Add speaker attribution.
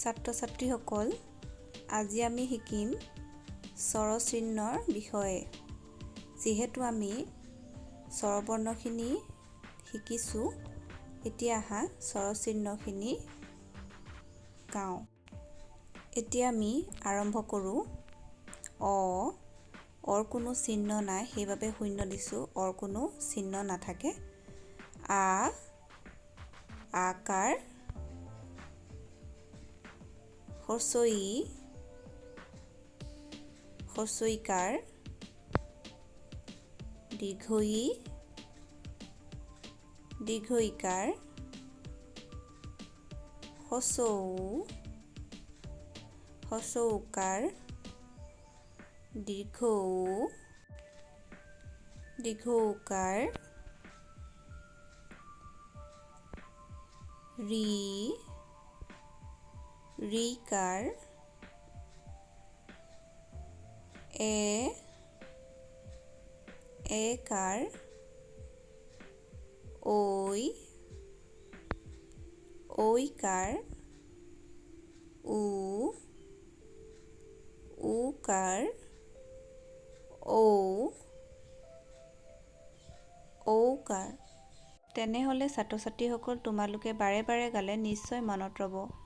Speaker 1: ছাত্ৰ-ছাত্ৰীসকল, আজি আমি শিকিম স্বৰচিহ্নৰ বিষয়ে। যিহেতু আমি স্বৰবৰ্ণখিনি শিকিছোঁ, এতিয়া আহা স্বৰচিহ্নখিনি গাওঁ। এতিয়া আমি আৰম্ভ কৰোঁ। অৰ কোনো চিহ্ন নাই, সেইবাবে শূন্য দিছোঁ। অৰ কোনো চিহ্ন নাথাকে। আকাৰ, হস্ৰইকাৰ, দীৰ্ঘইকাৰ, হস্ৰৌকাৰ, দীৰ্ঘৌকাৰ, ঋকাৰ, একাৰ, ঐকাৰ, উকাৰ, ঔকাৰ। তেনেহ'লে ছাত্ৰ-ছাত্ৰীসকল, তোমালোকে বাৰে বাৰে গালে নিশ্চয় মনত ৰ'ব।